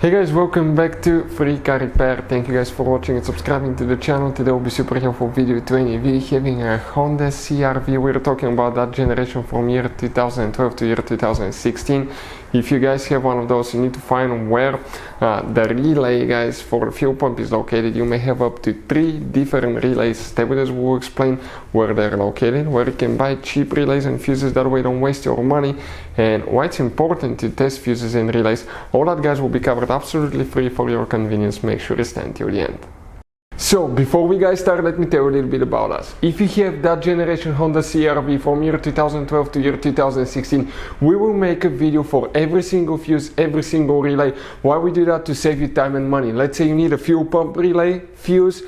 Hey guys, welcome back to Free Car Repair. Thank you guys for watching and subscribing to the channel. Today will be super helpful video to any of you having a Honda CRV. We're talking about that generation from year 2012 to year 2016. If you guys have one of those, you need to find where the relay, guys, for the fuel pump is located. You may have up to 3 different relays. Stay with us, we'll explain where they're located, where you can buy cheap relays and fuses, that way don't waste your money, and why it's important to test fuses and relays. All that, guys, will be covered absolutely free for your convenience. Make sure to stay until the end. So before we guys start, let me tell you a little bit about us. If you have that generation Honda CRV from year 2012 to year 2016, we will make a video for every single fuse, every single relay. Why we do that? To save you time and money. Let's say you need a fuel pump relay, fuse,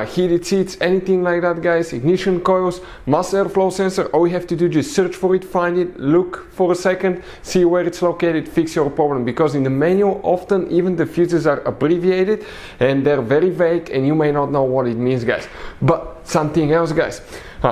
heated seats, anything like that, guys, ignition coils, mass airflow sensor. All you have to do is just search for it, find it, look for a second, see where it's located, fix your problem. Because in the manual, often even the fuses are abbreviated and they're very vague and you may not know what it means, guys. But something else, guys.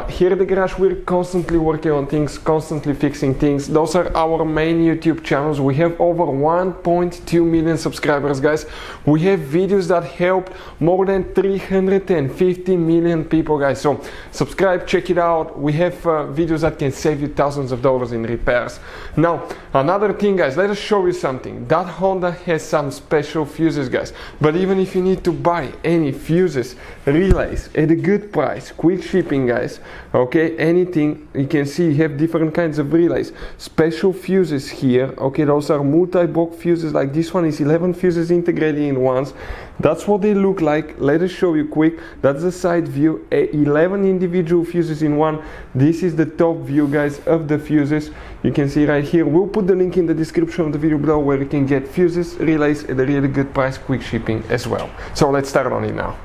Here at the garage, we're constantly working on things, constantly fixing things. Those are our main YouTube channels. We have over 1.2 million subscribers, guys. We have videos that helped more than 350 million people, guys. So subscribe, check it out. We have videos that can save you thousands of dollars in repairs. Now, another thing, guys, let us show you something. That Honda has some special fuses, guys. But even if you need to buy any fuses, relays at a good price, quick shipping, guys, okay, anything, you can see you have different kinds of relays, special fuses here. Okay, those are multi-block fuses. Like this one is 11 fuses integrated in once. That's what they look like. Let us show you quick. That's the side view, 11 individual fuses in one. This is the top view, guys, of the fuses. You can see right here. We'll put the link in the description of the video below where you can get fuses, relays at a really good price, quick shipping as well. So let's start on it now.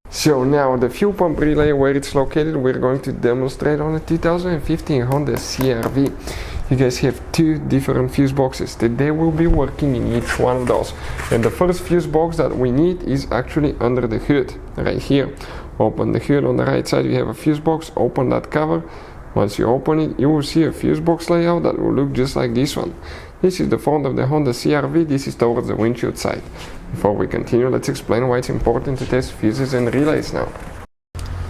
So now the fuel pump relay, where it's located, we're going to demonstrate on a 2015 Honda CRV. You guys have 2 different fuse boxes. Today we'll be working in each one of those. And the first fuse box that we need is actually under the hood, right here. Open the hood on the right side, you have a fuse box, open that cover. Once you open it, you will see a fuse box layout that will look just like this one. This is the front of the Honda CRV, this is towards the windshield side. Before we continue, let's explain why it's important to test fuses and relays now.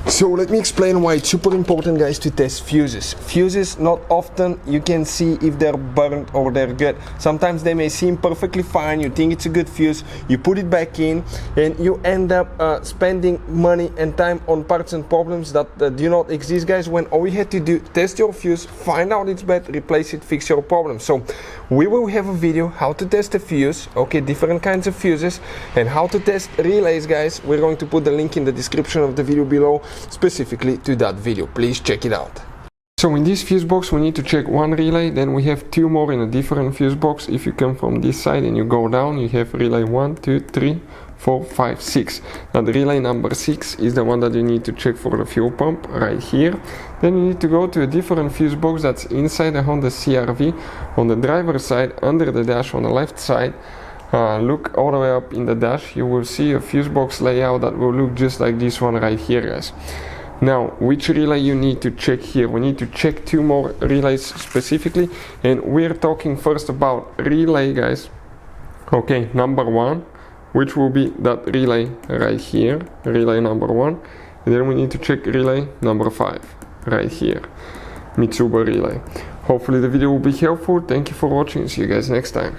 So let me explain why it's super important, guys, to test fuses. Fuses, not often you can see if they're burnt or they're good. Sometimes they may seem perfectly fine, you think it's a good fuse, you put it back in and you end up spending money and time on parts and problems that do not exist, guys, when all you had to do, test your fuse, find out it's bad, replace it, fix your problem. So we will have a video how to test a fuse, okay, different kinds of fuses, and how to test relays, guys. We're going to put the link in the description of the video below, specifically to that video. Please check it out. So in this fuse box we need to check 1 relay, then we have 2 more in a different fuse box. If you come from this side and you go down, you have relay 1, 2, 3, 4, 5, 6. Now the relay number 6 is the one that you need to check for the fuel pump right here. Then you need to go to a different fuse box that's inside the Honda CRV on the driver's side, under the dash on the left side. Look all the way up in the dash, you will see a fuse box layout that will look just like this one right here, guys. Now, which relay you need to check here? We need to check 2 more relays specifically, and we're talking first about relay, guys. Okay, number 1, which will be that relay right here, relay number 1. And then we need to check relay number 5 right here, Mitsubishi relay. Hopefully the video will be helpful. Thank you for watching. See you guys next time.